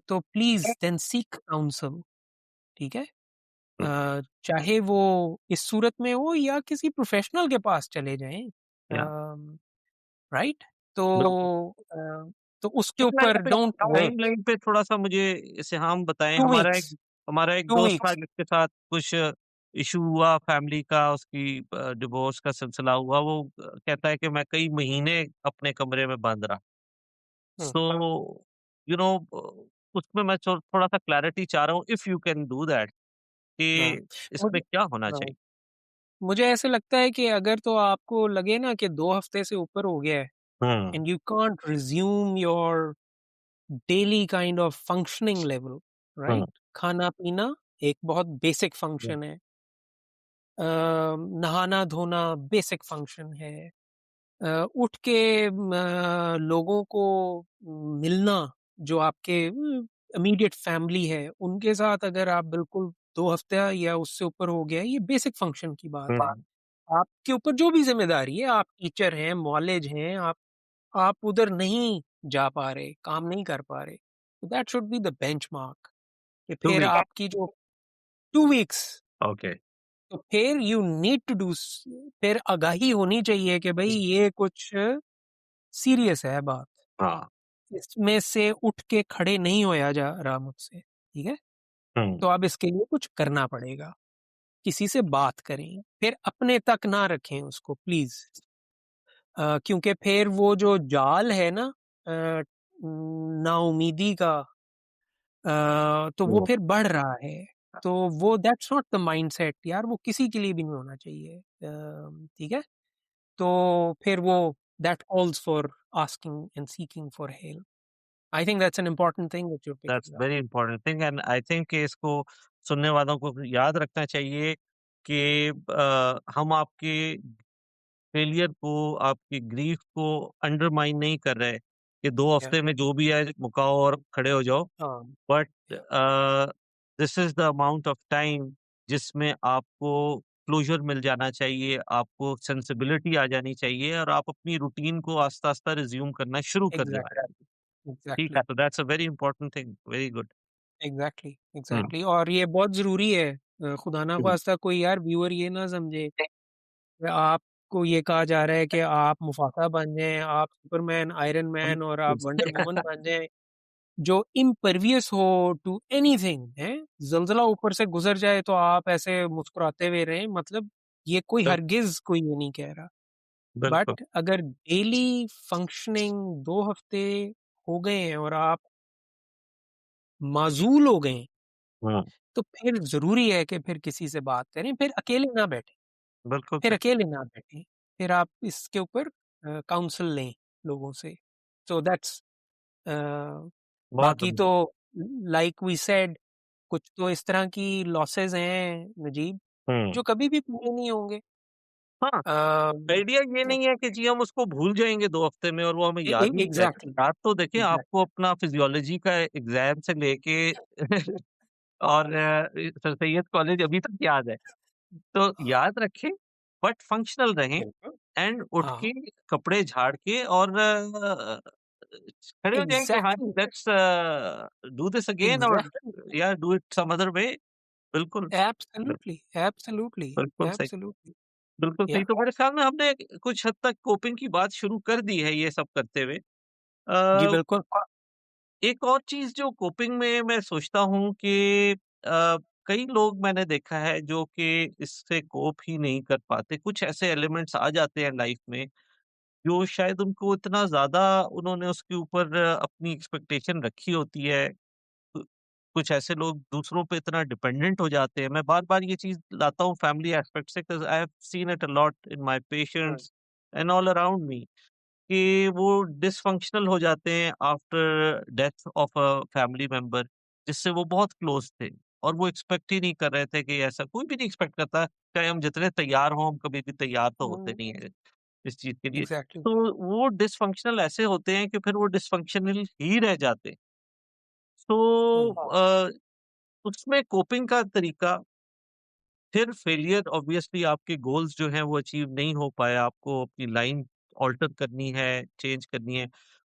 तो प्लीज़ देन सीक काउंसल, ठीक है? हुँ, चाहे वो इस सूरत में हो या किसी प्रोफ़ेशनल के पास चले जाएँ। या राइट? तो बिल्कुल। तो उसके टाइमलाइन ऊपर पे डोंट वर्क टाइमलाइन पे थोड़ा-सा मुझे इसे हम बताएँ। 2 हमारा एक वीक्स हमारा एक 2 दोस्त था वीक्स जिसके साथ कुछ इश्यू हुआ फैमिली का, उसकी डिवोर्स का सिलसिला हुआ। वो कहता है कि मैं कई महीने अपने कमरे में बंद रहा। हुँ, सो यू नो उसमें मैं थोड़ा-सा क्लैरिटी चाह रहा हूँ, if you can do that, हाँ। कि मुझे इसमें क्या होना हाँ, चाहिए? मुझे ऐसे लगता है कि अगर तो आपको लगे ना कि 2 हफ्ते से ऊपर हो गया है हुँ, and you can't resume your daily kind of functioning level, हुँ, राइट? खाना-पीना एक बहुत बेसिक हुँ, फंक्शन है। नहाना-धोना बेसिक फंक्शन है। उठ के लोगों को मिलना जो आपके इमीडिएट फैमिली है, उनके साथ अगर आप बिल्कुल 2 हफ्ते या उससे ऊपर हो गया है, ये बेसिक फंक्शन की बात है। हुँ, आपके ऊपर जो भी ज़िम्मेदारी है, आप टीचर हैं, मौलिज हैं, आप उधर नहीं जा पा रहे, काम नहीं कर पा रहे, तो that should be the benchmark कि 2 फिर वीक्स। आपकी जो 2 वीक्स ओके। तो फिर यू नीड टू डू फिर आगाही होनी चाहिए कि भई ये कुछ सीरियस है बात। हाँ, इसमें से उठ के खड़े नहीं होया जा रहा मुझसे, ठीक है? हुँ, तो अब इसके लिए कुछ करना पड़ेगा। किसी से बात करें, फिर अपने तक ना रखें उसको प्लीज़। क्योंकि फिर वो जो जाल है ना नाउम्मीदी का तो वो हुँ, फिर बढ़ रहा है। तो वो दैट्स नॉट द माइंडसेट यार वो किसी के लिए भी नहीं होना चाहिए। ठीक है? तो फिर वो that calls for asking and seeking for help. I think that's an important thing which you are that's picking up. Very important thing and I think कि इसको सुनने वालों को याद रखना चाहिए कि हम आपके फेलियर को, आपकी ग्रीफ को अंडरमाइन नहीं कर रहे कि 2 या हफ्ते में जो भी है मुकाओ और खड़े हो जाओ। हाँ, बट या this is the amount of time जिसमें आपको क्लोज़र मिल जाना चाहिए, आपको सेंसिबिलिटी आ जानी चाहिए और आप अपनी रूटीन को आस्ता-आस्ता रिज़्यूम करना शुरू कर दें। एग्ज़ैक्टली, ठीक है, एग्ज़ैक्टली, तो that's a very important thing, very good. Exactly, hmm, exactly और ये बहुत ज़रूरी है। खुदा ना हुँ, ख़वास्ता कोई यार व्यूअर ये ना समझे कि आपको ये कहा जा रहा है कि आप मुफ़ासा बन जाएँ, आप सुपरमैन, आयरन हुँ, मैन और आप वंडर वुमन बन जाएँ। जो इम्पर्वियस हो टू एनीथिंग हैं, ज़लज़ला ऊपर से गुज़र जाए तो आप ऐसे मुस्कुराते हुए रहें मतलब ये कोई बिल हरगिज़ कोई ये नहीं कह रहा। बिल्कुल। बट अगर डेली फंक्शनिंग 2 हफ्ते हो गए हैं और आप माज़ूल हो गए हैं, हुँ, तो फिर ज़रूरी है कि फिर किसी से बात करें, फिर अकेले ना बैठें, बिल्कुल फिर सही। अकेले ना बैठें, फिर आप इसके ऊपर काउंसल लें लोगों से। सो दैट्स अ, बहुत बाकी बढ़िया। तो लाइक वी सेड कुछ तो इस तरह की लॉसेस हैं नजीब, हुँ। जो कभी भी पूरे नहीं होंगे। हाँ, आइडिया ये नहीं है कि जी हम उसको भूल जाएँगे 2 हफ्ते में और वो हमें याद ही नहीं रहेगा। एग्ज़ैक्टली, याद तो देखिए आपको एग्ज़ैक्टली। अपना फिज़ियोलॉजी का एग्ज़ाम से लेके और सर सैयद कॉलेज अभी तक याद है। तो याद रखें बट फंक्शनल रहें बिल्कुल, एंड उठ हाँ, के कपड़े झाड़ के और खड़े हो जाएँ कि हाँ एग्ज़ैक्टली, जी लेट्स डू दिस अगेन और एग्ज़ैक्टली, या do it some other way. बिल्कुल, बिल एब्सोल्यूटली, एब्सोल्यूटली, बिल्कुल सही। एब्सोल्यूटली, बिल्कुल या सही, तो मेरे ख़्याल में हमने कुछ हद तक कोपिंग की बात शुरू कर दी है ये सब करते हुए। जी, अ, बिल्कुल। एक और चीज़ जो कोपिंग में मैं सोचता हूँ कि अ, कई लोग मैंने देखा है जो कि इससे कोप ही नहीं कर पाते। कुछ ऐसे एलिमेंट्स आ जाते हैं लाइफ़ में जो शायद उनको इतना ज़्यादा उन्होंने उसके ऊपर अपनी एक्सपेक्टेशन रखी होती है। कु कुछ ऐसे लोग दूसरों पे इतना डिपेंडेंट हो जाते हैं। मैं बार-बार ये चीज़ लाता हूँ फैमिली एस्पेक्ट से, 'cause I have seen it a lot in my patients and all around me कि वो डिसफंक्शनल हो जाते हैं after death of a family member जिससे वो बहुत क्लोज़ थे और वो एक्सपेक्ट ही नहीं कर रहे थे कि ऐसा कोई भी नहीं एक्सपेक्ट करता, चाहे हम जितने तैयार हों, हम कभी भी तैयार तो होते हुँ, नहीं हैं इस चीज़ के लिए। एग्ज़ैक्टली, तो वो डिसफंक्शनल ऐसे होते हैं कि फिर वो डिसफंक्शनल ही रह जाते हैं। तो हुँ, उसमें कोपिंग का तरीका फिर फेलियर ऑब्वियसली आपके गोल्स जो हैं वो अचीव नहीं हो पाए, आपको अपनी लाइन ऑल्टर करनी है, चेंज करनी है।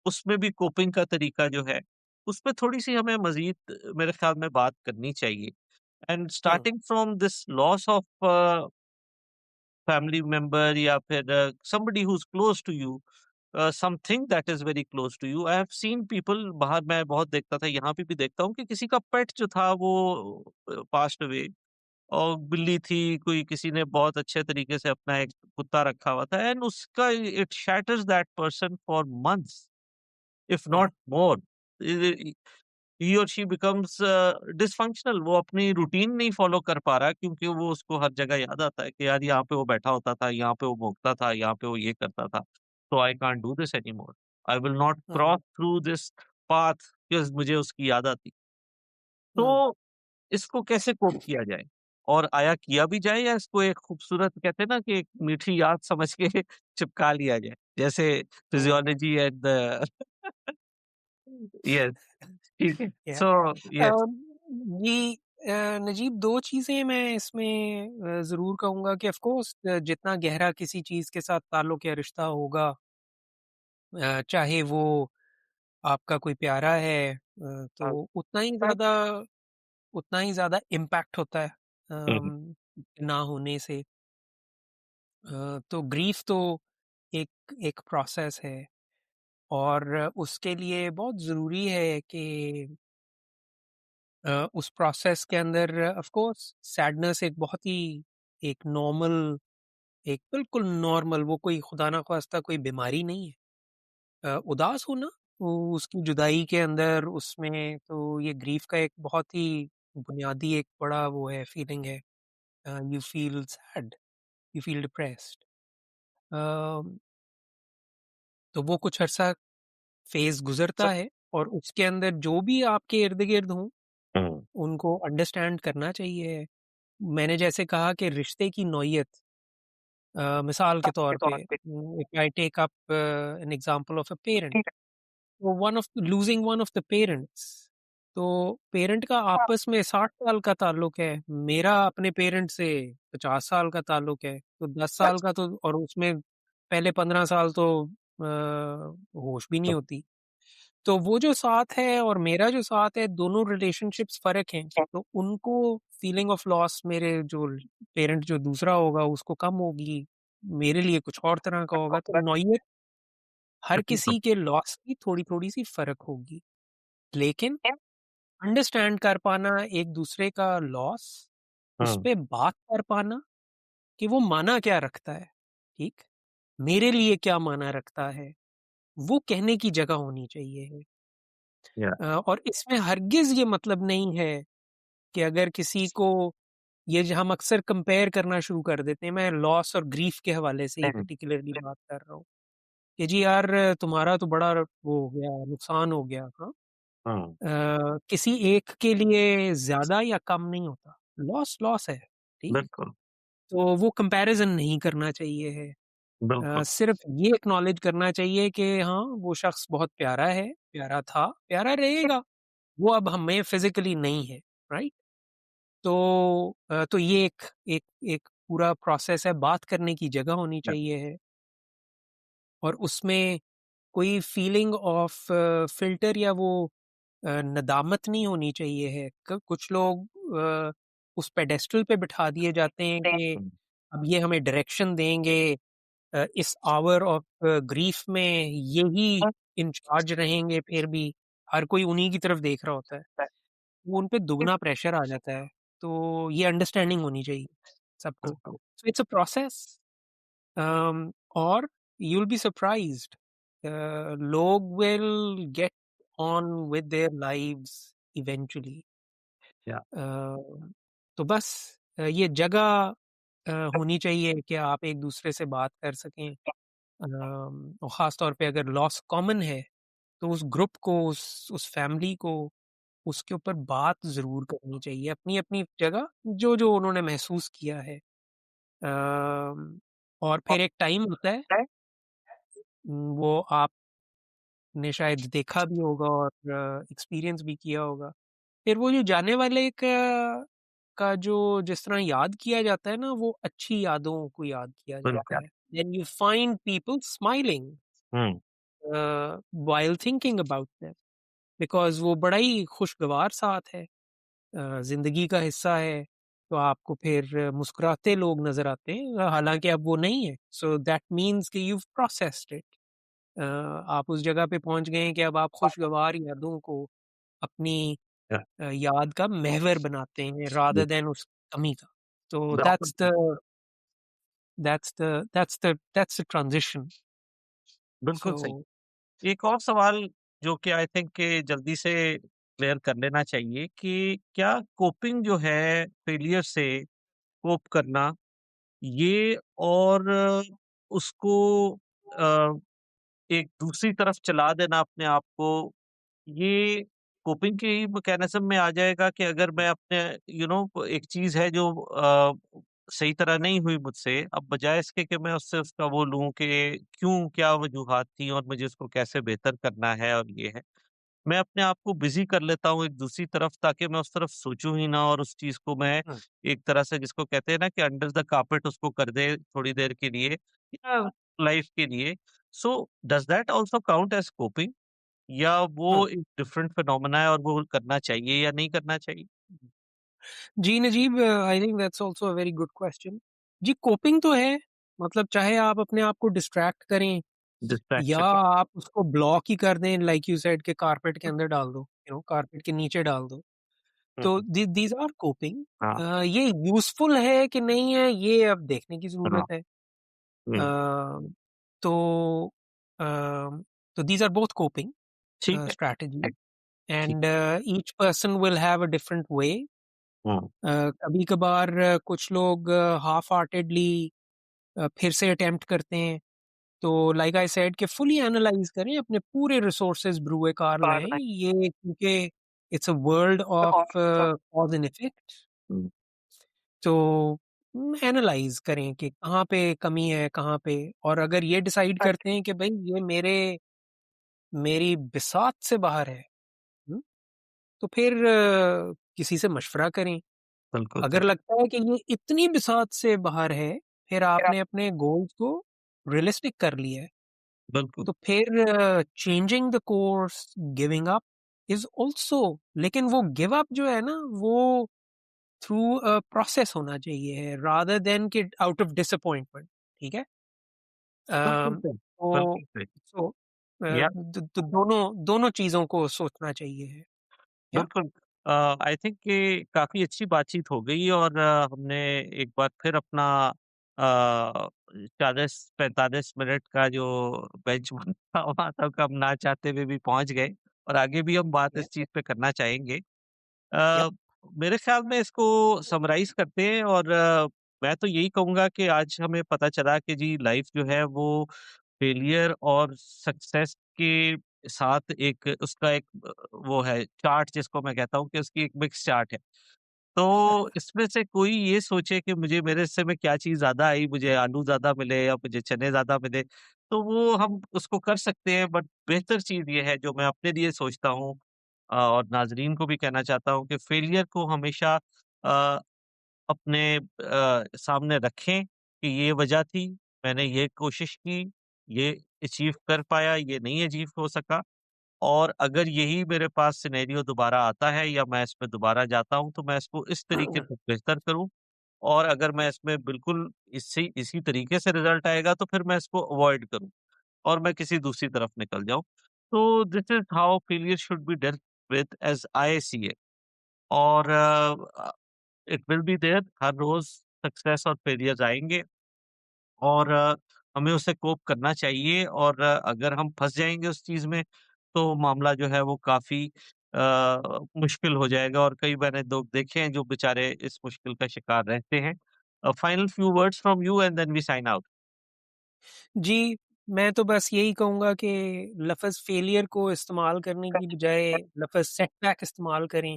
उसमें भी कोपिंग का तरीका जो है, उसपे थोड़ी-सी हमें मज़ीद मेरे ख़्याल में बात करनी चाहिए। And hmm, starting from this loss of family member या फिर somebody who is close to you, something that is very close to you. I have seen people, बाहर मैं बहुत देखता था, यहाँ पे भी देखता हूँ कि किसी का पेट जो था वो पास्ड अवे और बिल्ली थी, कोई किसी ने बहुत अच्छे तरीके से अपना एक कुत्ता रखा हुआ था एंड उसका it shatters that person for months if हुँ, नॉट मोर। ही और शी बिकम्स डिसफंक्शनल, वो अपनी रूटीन नहीं फॉलो कर पा रहा क्योंकि वो उसको हर जगह याद आता है कि यार यहाँ पे वो बैठा होता था, यहाँ पे वो भौंकता था, यहाँ पे वो ये करता था, तो I can't do this anymore, I will not hmm, cross through this path because मुझे उसकी याद आती। हुँ। तो इसको कैसे कोप किया जाए? और आया किया भी जाए या इसको एक खूबसूरत कहते हैं ना कि एक मीठी याद समझ के चिपका लिया जाए? जैसे हुँ, फिजियोलॉजी एंड यस, ठीक है। या सो यस। जी नजीब 2 चीज़ें मैं इसमें ज़रूर कहूँगा कि ऑफ़ कोर्स जितना गहरा किसी चीज़ के साथ ताल्लुक या रिश्ता होगा चाहे वो आपका कोई प्यारा है हाँ। तो उतना ही ज़्यादा इम्पैक्ट होता है हुँ, हुँ। ना होने से। तो ग्रीफ़ तो एक एक प्रोसेस है और उसके लिए बहुत ज़रूरी है कि उस प्रोसेस के अंदर ऑफ कोर्स सैडनेस एक बहुत ही एक नॉर्मल एक बिल्कुल नॉर्मल वो कोई खुदा ना ख्वास्ता कोई बीमारी नहीं है। उदास होना वो उसकी जुदाई के अंदर उसमें तो ये ग्रीफ का एक बहुत ही बुनियादी एक बड़ा वो है फीलिंग है। You feel sad, you feel depressed. तो वो कुछ अरसा फेज़ गुज़रता है और उसके अंदर जो भी आपके इर्द-गिर्द हों, हुँ। उनको अंडरस्टैंड करना चाहिए। मैंने जैसे कहा कि रिश्ते की नौइयत मिसाल के तौर पे if I take up an example of a parent, तो one of losing one of the parents, तो पेरेंट का आपस में 60 साल का ताल्लुक है, मेरा अपने पेरेंट से 50 साल का ताल्लुक है, तो 10 साल का तो और उसमें पहले 15 साल तो होश भी नहीं होती। तो वो जो साथ है और मेरा जो साथ है, दोनों रिलेशनशिप्स फ़र्क हैं, तो उनको फीलिंग ऑफ लॉस मेरे जो पेरेंट जो दूसरा होगा उसको कम होगी, मेरे लिए कुछ और तरह का होगा, तो नौइयत हर किसी के लॉस की थोड़ी-थोड़ी सी फ़र्क होगी। लेकिन अंडरस्टैंड कर पाना एक-दूसरे का लॉस, उस हुँ। पे बात कर पाना कि वो माना क्या रखता है, ठीक? मेरे लिए क्या माना रखता है, वो कहने की जगह होनी चाहिए। या और इसमें हरगिज़ ये मतलब नहीं है कि अगर किसी को ये जो हम अक्सर कंपेयर करना शुरू कर देते हैं, मैं लॉस और ग्रीफ के हवाले से ही हुँ, पर्टिकुलरली बात कर रहा हूँ, कि जी यार तुम्हारा तो बड़ा वो हो गया, नुकसान हो गया, हाँ। हुँ, किसी एक के लिए ज़्यादा या कम नहीं होता, लॉस लॉस है, ठीक है? बिल्कुल, तो वो कंपैरिज़न नहीं करना चाहिए है। बिल्कुल, सिर्फ़ ये एक्नॉलेज करना चाहिए कि हाँ, वो शख्स बहुत प्यारा है, प्यारा था, प्यारा रहेगा, वो अब हमें फ़िज़िकली नहीं है, राइट? तो ये एक एक एक पूरा प्रोसेस है, बात करने की जगह होनी या चाहिए है और उसमें कोई फीलिंग ऑफ फ़िल्टर या वो नदामत नहीं होनी चाहिए है। क कुछ लोग उस पेडेस्टल पे बिठा दिए जाते हैं कि हुँ, अब ये हमें डायरेक्शन देंगे, इस आवर ऑफ ग्रीफ में ये ही इंचार्ज रहेंगे फिर भी, हर कोई उन्हीं की तरफ देख रहा होता है। वो उन पे दुगना प्रेशर आ जाता है, तो ये अंडरस्टैंडिंग होनी चाहिए सबको। बिल्कुल, सो इट्स अ प्रोसेस और यू विल बी सरप्राइज्ड लोग will get on with their lives eventually. या अ, तो बस ये जगह होनी चाहिए कि आप एक-दूसरे से बात कर सकें। और ख़ास तौर पे अगर लॉस कॉमन है, तो उस ग्रुप को, उस फैमिली को, उसके ऊपर बात ज़रूर करनी चाहिए, अपनी-अपनी जगह जो-जो उन्होंने महसूस किया है। और फिर एक टाइम होता है, वो आपने शायद देखा भी होगा और एक्सपीरियंस भी किया होगा। फिर वो जो जाने वाले का जो जिस तरह याद किया जाता है ना, वो अच्छी यादों को याद किया जाता बिल्कुल, है। Then you find people smiling hmm, while thinking about them because वो बड़ा ही खुशगवार साथ है। ज़िंदगी का हिस्सा है, तो आपको फिर मुस्कुराते लोग नज़र आते हैं, हालाँकि अब वो नहीं है। सो दैट मीन्स कि you've processed it। आप उस जगह पे पहुँच गए हैं कि अब आप खुशगवार यादों को अपनी या याद का महवर बनाते हैं रादर बिल्कुल, देन उस कमी का। तो बिल्कुल, दैट्स द ट्रांज़िशन। बिल्कुल सो सही। एक और सवाल जो कि आई थिंक कि जल्दी से क्लियर कर लेना चाहिए कि क्या कोपिंग जो है फेलियर से कोप करना ये और उसको अ, एक दूसरी तरफ चला देना अपने आप को, ये कोपिंग के ही मैकेनिज़्म में आ जाएगा कि अगर मैं अपने एक चीज़ है जो सही तरह नहीं हुई मुझसे, अब बजाय इसके कि मैं उससे उसका वो लूँ कि क्यों, क्या वजूहात थी और मुझे उसको कैसे बेहतर करना है और ये है। मैं अपने आप को बिज़ी कर लेता हूँ एक दूसरी तरफ ताकि मैं उस तरफ सोचूँ ही ना और उस चीज़ को मैं एक तरह से जिसको कहते हैं ना कि अंडर द कार्पेट उसको कर दें थोड़ी देर के लिए या लाइफ़ के लिए। So does that also count as coping या हुँ। वो एक डिफरेंट फिनोमेना है और वो करना चाहिए या नहीं करना चाहिए? जी, Najeeb I think that's also a very good question. जी, कोपिंग तो है, मतलब चाहे आप अपने आप को डिस्ट्रैक्ट करें या डिस्ट्रैक्शन आप उसको ब्लॉक ही कर दें लाइक यू सेड कि कारपेट के अंदर डाल दो, कारपेट के नीचे डाल दो। हुँ, तो हुँ। These are coping. हाँ, ये यूज़फुल है कि नहीं है, ये अब देखने की हाँ, ज़रूरत है। हुँ, अ, तो अ, तो दीज़ आर बोथ कोपिंग ठीक है, strategy ठीक and each person will have a different way। हुँ, कभी-कभार कुछ लोग हाफ हार्टेडली फिर से अटेम्प्ट करते हैं। तो लाइक आई सेड कि फुली एनालाइज़ करें, अपने पूरे रिसोर्सेज़ ब्रूए-कार लाएँ, ये क्योंकि it's a world of cause and effect. हुँ, तो एनालाइज़ करें कि कहाँ पे कमी है, कहाँ पे, और अगर ये डिसाइड करते हैं कि भई ये मेरी बिसात से बाहर है, हुँ? तो फिर किसी से मशवरा करें। बिल्कुल अगर सही, लगता है कि ये इतनी बिसात से बाहर है, फिर आपने अपने गोल्स को रियलिस्टिक कर लिया है, बिल्कुल, तो फिर changing the course, giving up is also, लेकिन वो गिव अप जो है ना, वो थ्रू अ प्रोसेस होना चाहिए रादर देन कि आउट ऑफ डिसअपॉइंटमेंट, ठीक है? बिल्कुल सही, तो बिल्कुल सही। सो या दोनों दोनों चीज़ों को सोचना चाहिए है। या बिल्कुल आई थिंक कि काफ़ी अच्छी बातचीत हो गई और हमने एक बार फिर अपना 40-45 मिनट का जो बेंच मार्क था वहाँ तक हम ना चाहते हुए भी पहुँच गए। और आगे भी हम बात या इस चीज़ पे करना चाहेंगे। यप। अ, मेरे ख़्याल में इसको समराइज़ करते हैं और मैं तो यही कहूँगा कि आज हमें पता चला कि जी लाइफ़ जो है वो फेलियर और सक्सेस के साथ एक उसका एक वो है चार्ट जिसको मैं कहता हूँ कि उसकी एक मिक्स चार्ट है। तो इसमें से कोई ये सोचे कि मुझे मेरे हिस्से में क्या चीज़ ज़्यादा आई, मुझे आलू ज़्यादा मिले या मुझे चने ज़्यादा मिले, तो वो हम उसको कर सकते हैं बट बेहतर चीज़ ये है जो मैं अपने लिए सोचता हूँ और नाज़रीन को भी कहना चाहता हूँ कि फेलियर को हमेशा अ, अपने सामने रखें कि ये वजह थी, मैंने ये कोशिश की, ये अचीव कर पाया, ये नहीं अचीव हो सका और अगर यही मेरे पास सिनेरियो दोबारा आता है या मैं इसमें दोबारा जाता हूँ, तो मैं इसको इस तरीके से बेहतर करूँ और अगर मैं इसमें बिल्कुल इसी इसी तरीके से रिज़ल्ट आएगा, तो फिर मैं इसको अवॉइड करूँ और मैं किसी दूसरी तरफ निकल जाऊँ। तो this is how failure should be dealt with as I see it और इट विल बी देयर हर रोज़ सक्सेस और फेलियर्स आएँगे और हमें उससे कोप करना चाहिए और अगर हम फँस जाएँगे उस चीज़ में, तो मामला जो है वो काफ़ी मुश्किल हो जाएगा और कई मैंने लोग देखे हैं जो बेचारे इस मुश्किल का शिकार रहते हैं। Final few words from you and then we sign out. जी, मैं तो बस यही कहूँगा कि लफ़्ज़ फेलियर को इस्तेमाल करने की बजाय लफ़्ज़ सेटबैक इस्तेमाल करें।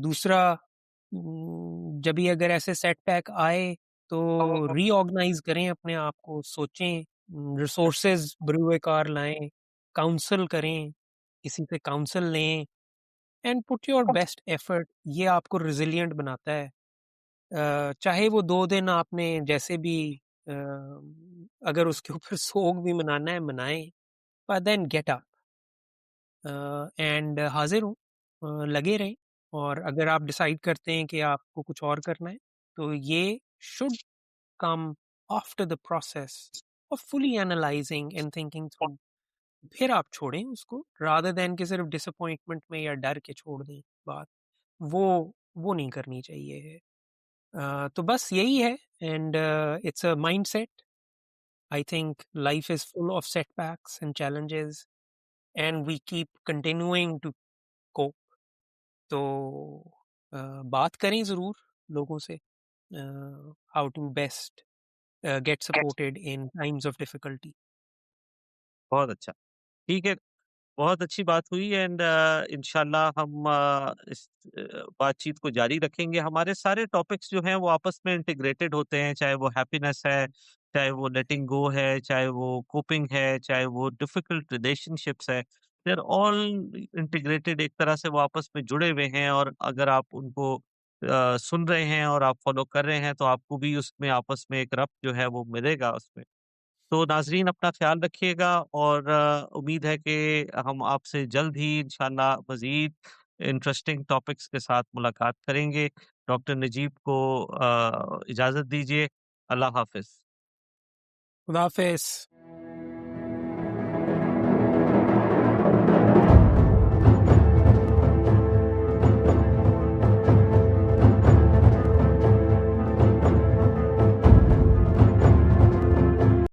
दूसरा जब भी अगर ऐसे सेटबैक आए तो रीऑर्गनाइज़ करें अपने आप को, सोचें, रिसोर्सेज़ बरूए-कार लाएँ, काउंसल करें, किसी से काउंसल लें and put your best effort. ये आपको रेज़िलिएंट बनाता है। चाहे वो 2 दिन आपने जैसे भी अ, अगर उसके ऊपर सोग भी मनाना है मनाएँ, but then get up and हाज़िर हूँ, लगे रहें और अगर आप डिसाइड करते हैं कि आपको कुछ और करना है, तो ये should come after the process of fully analysing and thinking through. फिर आप छोड़ें उसको रादर देन कि सिर्फ डिसअपॉइंटमेंट में या डर के छोड़ दें बात। वो वो नहीं करनी चाहिए है। तो बस यही है and it's a mindset. I think life is full of setbacks and challenges and we keep continuing to cope. तो बात करें ज़रूर लोगों से, how to best get supported in times of difficulty. बहुत अच्छा, ठीक है। बहुत अच्छी बात हुई एंड इंशाल्लाह हम इस बातचीत को जारी रखेंगे। हमारे सारे टॉपिक्स जो हैं वो आपस में इंटीग्रेटेड होते हैं, चाहे वो हैप्पीनेस है, चाहे वो लेटिंग गो है, चाहे वो कोपिंग है, चाहे वो डिफिकल्ट रिलेशनशिप्स है। दे आर ऑल इंटीग्रेटेड एक तरह से वो आपस में जुड़े हुए हैं और अगर आप उनको सुन रहे हैं और आप फॉलो कर रहे हैं तो आपको भी उसमें आपस में एक रब्त जो है वो मिलेगा उसमें। तो नाज़रीन अपना ख़्याल रखिएगा और उम्मीद है कि हम आपसे जल्द ही इंशाल्लाह मज़ीद इंटरेस्टिंग टॉपिक्स के साथ मुलाकात करेंगे। डॉक्टर नजीब को इजाज़त दीजिए। अल्लाह हाफ़िज़। खुदा हाफिज।